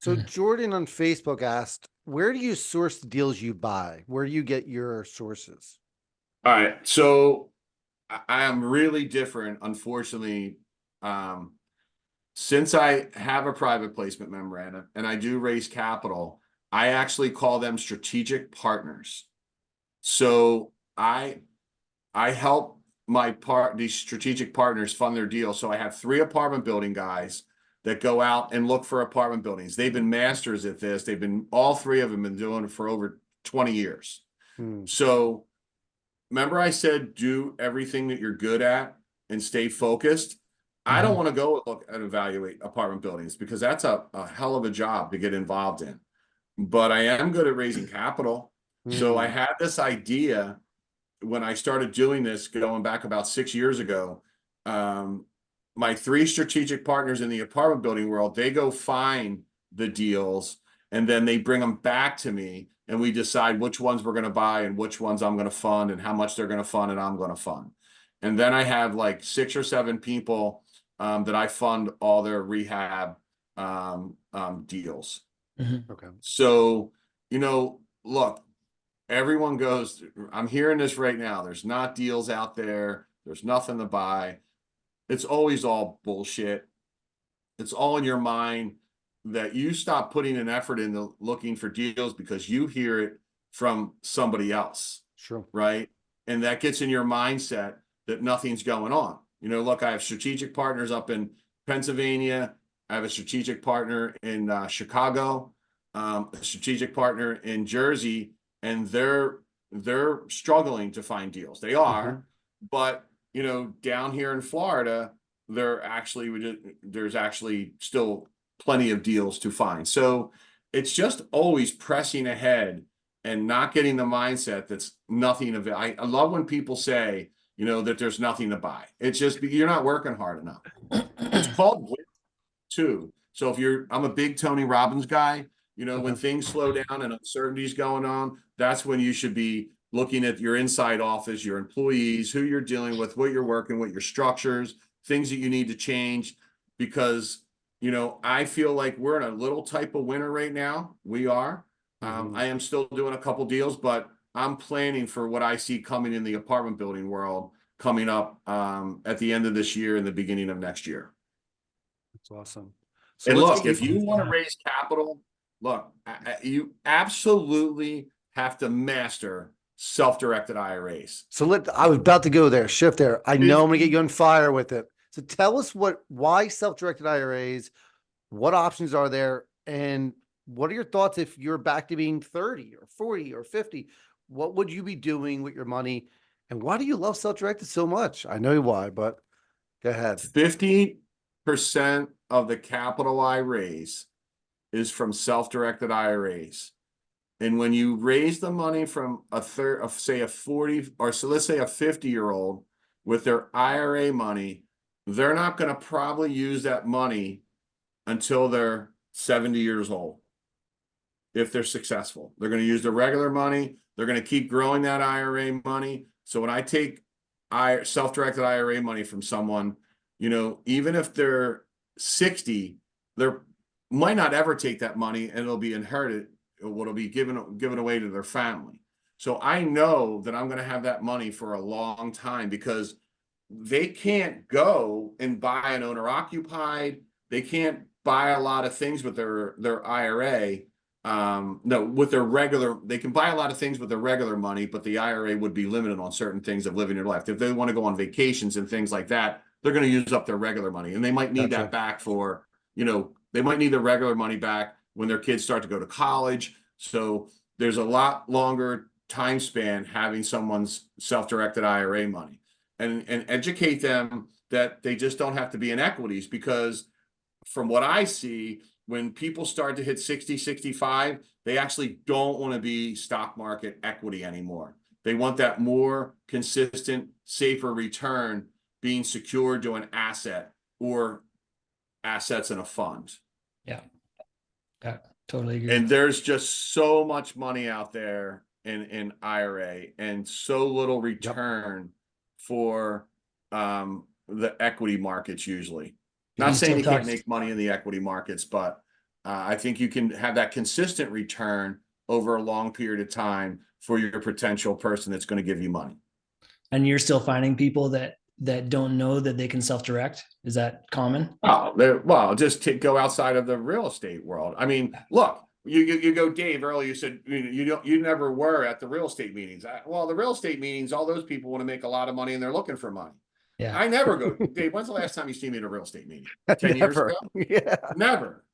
So Jordan on Facebook asked, where do you source the deals you buy? Where do you get your sources? All right. So I am really different, unfortunately. Um, since I have a private placement memorandum and I do raise capital, I actually call them strategic partners. So I help these strategic partners fund their deals. So I have 3 apartment building guys that go out and look for apartment buildings. They've been masters at this. All 3 of them been doing it for over 20 years. Hmm. So remember I said do everything that you're good at and stay focused. I don't want to go look and evaluate apartment buildings because that's a hell of a job to get involved in. But I am good at raising capital. So I Hmm. had this idea when I started doing this going back about 6 years ago. Um, my 3 strategic partners in the apartment building world, they go find the deals and then they bring them back to me and we decide which ones we're going to buy and which ones I'm going to fund and how much they're going to fund and I'm going to fund. And then I have like 6 or 7 people that I fund all their rehab deals. Okay. So, look, everyone goes, I'm hearing this right now. There's not deals out there. There's nothing to buy. It's always all bullshit. It's all in your mind that you stop putting an effort into looking for deals because you hear it from somebody else, Sure. right? And that gets in your mindset that nothing's going on. Look, I have strategic partners up in Pennsylvania. I have a strategic partner in Chicago, a strategic partner in Jersey, and they're struggling to find deals. They Hmm. are, but down here in Florida, there's actually still plenty of deals to find. So it's just always pressing ahead and not getting the mindset that's nothing of it. I love when people say, that there's nothing to buy. It's just you're not working hard enough. It's called win too. So I'm a big Tony Robbins guy. When Okay. things slow down and uncertainty's going on, that's when you should be looking at your inside office, your employees, who you're dealing with, what you're working with, your structures, things that you need to change. Because, I feel like we're in a little type of winter right now. We are. Hmm. I am still doing a couple deals, but I'm planning for what I see coming in the apartment building world coming up at the end of this year and the beginning of next year. That's awesome. So And let's get look, you. if you want to raise capital, look, you absolutely have to master self-directed IRAs. I was about to go there, shift there. I know I'm gonna get 50, you on fire with it. So tell us why self-directed IRAs, what options are there, and what are your thoughts if you're back to being 30 or 40 or 50? What would you be doing with your money? And why do you love self-directed so much? I know why, but go ahead. 50% of the capital I raise is from self-directed IRAs. And when you raise the money from say a 40, or so let's say a 50-year-old with their IRA money, they're not going to probably use that money until they're 70 years old. If they're successful, they're going to use the regular money. They're going to keep growing that IRA money. So when I take self-directed IRA money from someone, even if they're 60, they might not ever take that money and it'll be inherited. It'll be given away to their family. So I know that I'm going to have that money for a long time because they can't go and buy an owner occupied. They can't buy a lot of things with their IRA. No, with their regular, they can buy a lot of things with their regular money, but the IRA would be limited on certain things of living their life. If they want to go on vacations and things like that, they're going to use up their regular money, and they might need that Gotcha. back they might need their regular money back when their kids start to go to college. So there's a lot longer time span having someone's self-directed IRA money, and educate them that they just don't have to be in equities, because from what I see, when people start to hit 60, 65, they actually don't want to be stock market equity anymore. They want that more consistent, safer return being secured to an asset or assets in a fund. Yeah. Yeah, totally agree. And there's just so much money out there in IRA and so little return for the equity markets usually. Do you Not saying still you talk? can't make money in the equity markets, but I think you can have that consistent return over a long period of time for your potential person that's going to give you money. And you're still finding people that don't know that they can self-direct? Is that common? Well, just go outside of the real estate world. I mean, look, you go, Dave, earlier, you said you never were at the real estate meetings. Well, the real estate meetings, all those people want to make a lot of money and they're looking for money. Yeah. I never go. Dave, when's the last time you see me at a real estate meeting? 10 years Never. ago? Yeah. Never.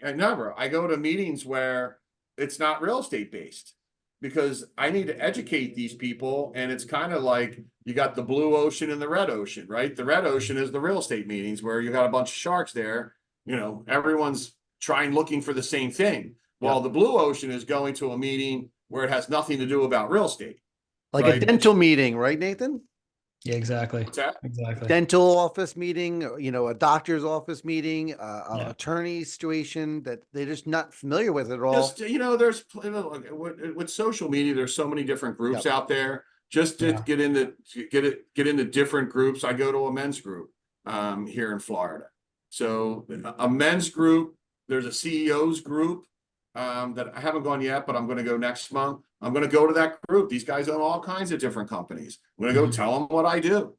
I never. I go to meetings where it's not real estate based because I need to educate these people. And it's kind of like you got the blue ocean and the red ocean, right? The red ocean is the real estate meetings where you got a bunch of sharks there. Everyone's looking for the same thing. Well, the blue ocean is going to a meeting where it has nothing to do about real estate. Like right? a dental meeting, right, Nathan? Yeah, exactly. What's that? Exactly. Dental office meeting, a doctor's office meeting, Yeah. attorney situation that they're just not familiar with at all. Just, there's with social media, there's so many different groups out there. Just to Yeah. get into different groups. I go to a men's group here in Florida. So a men's group, there's a CEO's group that I haven't gone yet, but I'm going to go next month. I'm going to go to that group. These guys own all kinds of different companies. I'm going to go tell them what I do.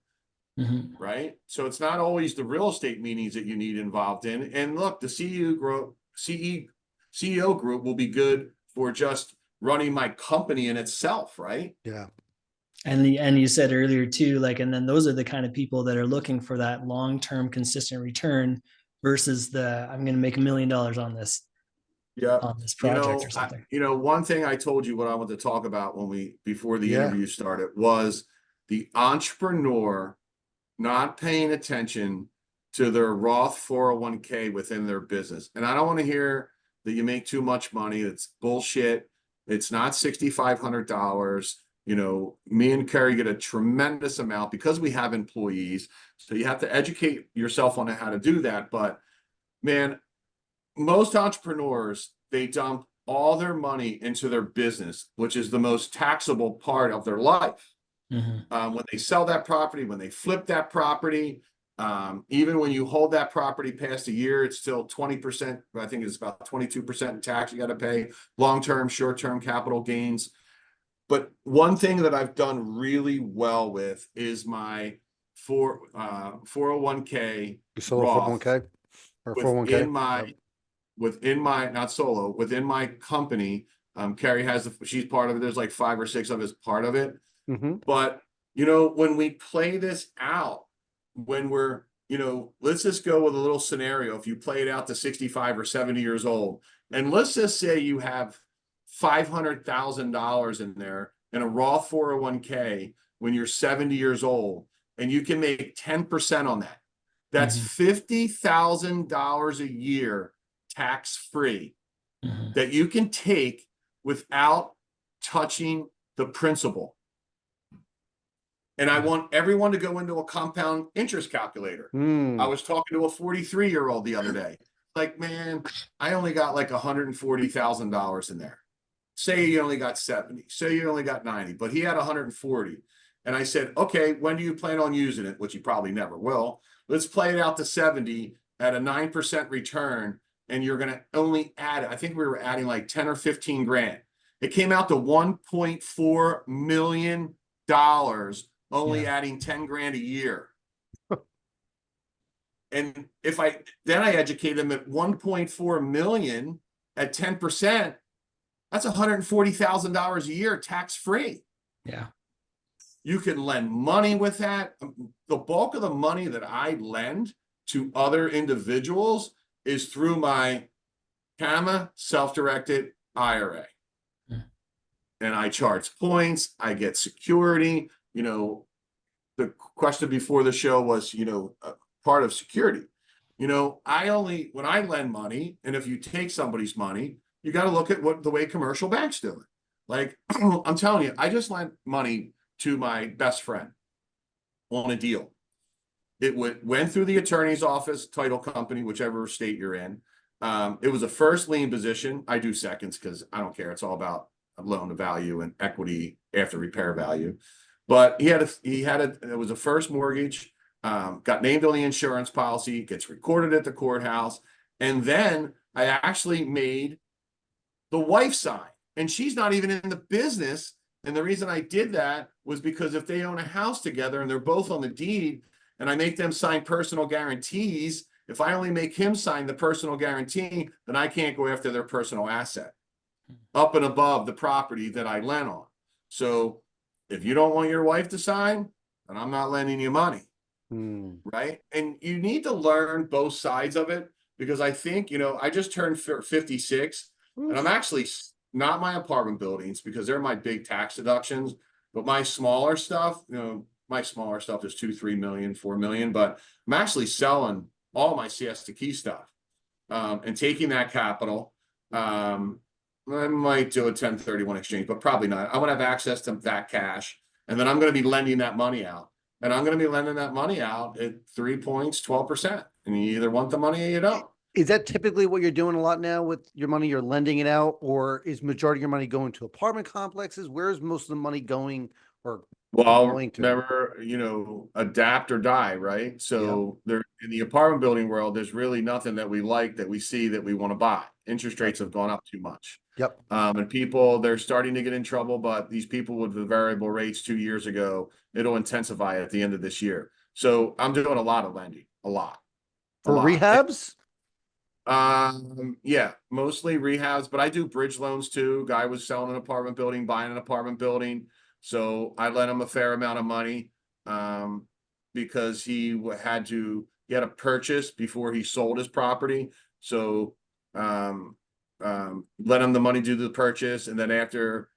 Right. So it's not always the real estate meetings that you need involved in. And look, the CEO group will be good for just running my company in itself. Right. Yeah. And you said earlier too, and then those are the kind of people that are looking for that long-term consistent return versus I'm going to make $1 million on this. Yeah. On this project or something. One thing I told you what I wanted to talk about before the interview started was the entrepreneur not paying attention to their Roth 401k within their business. And I don't want to hear that you make too much money. It's bullshit. It's not $6,500. Me and Kerry get a tremendous amount because we have employees. So you have to educate yourself on how to do that. But man, most entrepreneurs, they dump all their money into their business, which is the most taxable part of their life. When they sell that property, when they flip that property, even when you hold that property past a year, it's still 20%. I think it's about 22% in tax you got to pay, long-term, short-term capital gains. But one thing that I've done really well with is my 401k. You sold a 401k or 401k? Within my not solo, within my company, Carrie she's part of it. There's like 5 or 6 of us part of it. But when we play this out, when we're, let's just go with a little scenario. If you play it out to 65 or 70 years old, and let's just say you have $500,000 in there in a Roth 401k when you're 70 years old, and you can make 10% on that. That's $50,000 a year tax-free that you can take without touching the principal. And I want everyone to go into a compound interest calculator. I was talking to a 43-year-old the other day. Like, man, I only got like $140,000 in there. Say you only got 70. Say you only got 90, but he had 140. And I said, okay, when do you plan on using it? Which you probably never will. Let's play it out to 70 at a 9% return. And you're going to only add, I think we were adding like 10 or 15 grand. It came out to $1.4 million, only adding 10 grand a year. And if I educate them at 1.4 million at 10%, that's $140,000 a year tax-free. Yeah. You can lend money with that. The bulk of the money that I lend to other individuals is through my PAMA self-directed IRA. And I charge points, I get security. The question before the show was, part of security. When I lend money, and if you take somebody's money, you got to look at the way commercial banks do it. Like, I'm telling you, I just lent money to my best friend on a deal. It went through the attorney's office, title company, whichever state you're in. It was a first lien position. I do seconds because I don't care. It's all about loan to value and equity after repair value. But it was a first mortgage, got named on the insurance policy, gets recorded at the courthouse. And then I actually made the wife sign, and she's not even in the business. And the reason I did that was because if they own a house together and they're both on the deed, and I make them sign personal guarantees, if I only make him sign the personal guarantee, then I can't go after their personal asset up and above the property that I lent on. So if you don't want your wife to sign, then I'm not lending you money. Right. And you need to learn both sides of it, because I think, I just turned 56 and I'm actually not my apartment buildings because they're my big tax deductions, but my smaller stuff, my smaller stuff is 2-3 million, 4 million, but I'm actually selling all my Siesta Key stuff, and taking that capital. I might do a 1031 exchange, but probably not. I want to have access to that cash, and then I'm going to be lending that money out. And I'm going to be lending that money out at 3 points, 12%. And you either want the money or you don't. Is that typically what you're doing a lot now with your money? You're lending it out, or is majority of your money going to apartment complexes? Where's most of the money going, or Well, going to? remember, adapt or die, right? So there in the apartment building world, there's really nothing that we like, that we see, that we want to buy. Interest rates have gone up too much. Yep. And people, they're starting to get in trouble, but these people with the variable rates 2 years ago, it'll intensify at the end of this year. So I'm doing a lot of lending, a lot. For rehabs? Yeah, mostly rehabs, but I do bridge loans too. Guy was selling an apartment building, buying an apartment building. So I lent him a fair amount of money, because he had a purchase before he sold his property. So, let him the money do the purchase. And then after,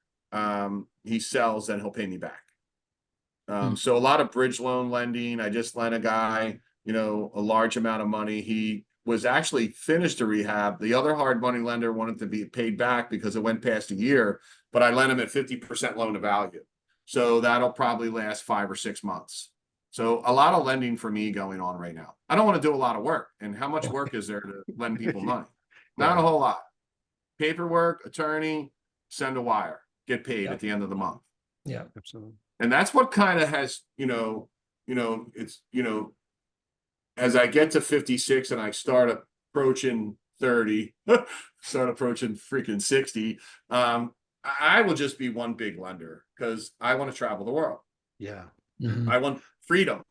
he sells, then he'll pay me back. So a lot of bridge loan lending. I just lent a guy, a large amount of money. He was actually finished a rehab. The other hard money lender wanted to be paid back because it went past a year, but I lent him at 50% loan to value. So that'll probably last 5 or 6 months. So a lot of lending for me going on right now. I don't want to do a lot of work. And how much work is there to lend people money? Not a whole lot. Paperwork, attorney, send a wire, get paid at the end of the month. Yeah, Absolutely. And that's what kind of has, it's, as I get to 56 and I start approaching 30, start approaching freaking 60, I will just be one big lender because I want to travel the world. Yeah. I want freedom.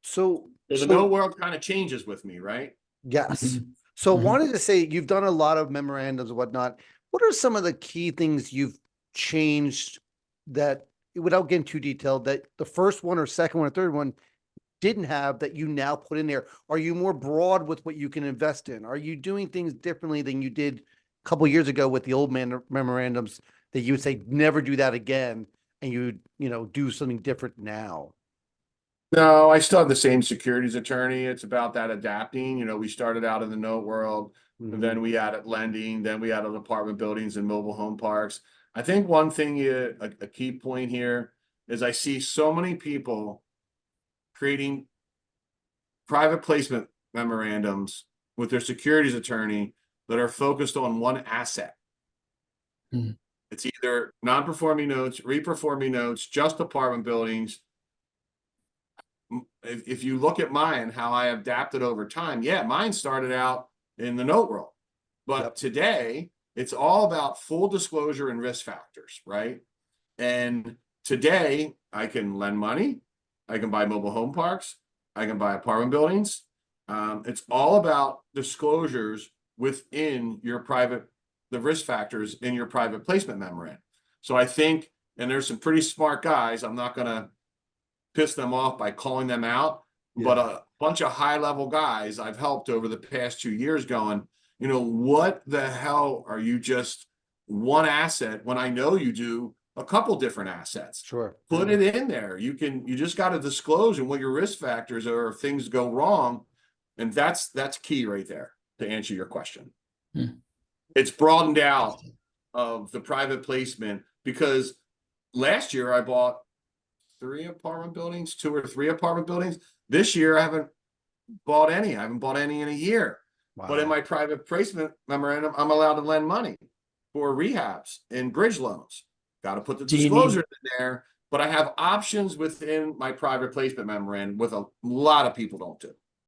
So the no world kind of changes with me, right? yes. So wanted to say, you've done a lot of memorandums and whatnot. What are some of the key things you've changed that, without getting too detailed, that the first one or second one or third one didn't have that you now put in there? Are you more broad with what you can invest in? Are you doing things differently than you did a couple of years ago with the old memorandums that you would say, never do that again, and you do something different now? No, I still have the same securities attorney. It's about that adapting. We started out in the note world, and then we added lending, then we added apartment buildings and mobile home parks. I think one thing, a key point here is I see so many people creating private placement memorandums with their securities attorney that are focused on one asset. It's either non-performing notes, reperforming notes, just apartment buildings. If you look at mine, how I adapted over time, mine started out in the note world, but today it's all about full disclosure and risk factors, right? And today I can lend money, I can buy mobile home parks, I can buy apartment buildings. It's all about disclosures within your the risk factors in your private placement memorandum. So I think, and there's some pretty smart guys, I'm not going to piss them off by calling them out, but a bunch of high level guys I've helped over the past 2 years going, what the hell are you just one asset when I know you do a couple different assets? Sure. Put it in there. You just got to disclose and what your risk factors are if things go wrong. And that's key right there to answer your question. It's broadened out of the private placement because last year I bought 2 or 3 apartment buildings. This year I haven't bought any. I haven't bought any in a year. Wow. But in my private placement memorandum, I'm allowed to lend money for rehabs and bridge loans. Got to put the disclosures in there, but I have options within my private placement memorandum with a lot of people don't do.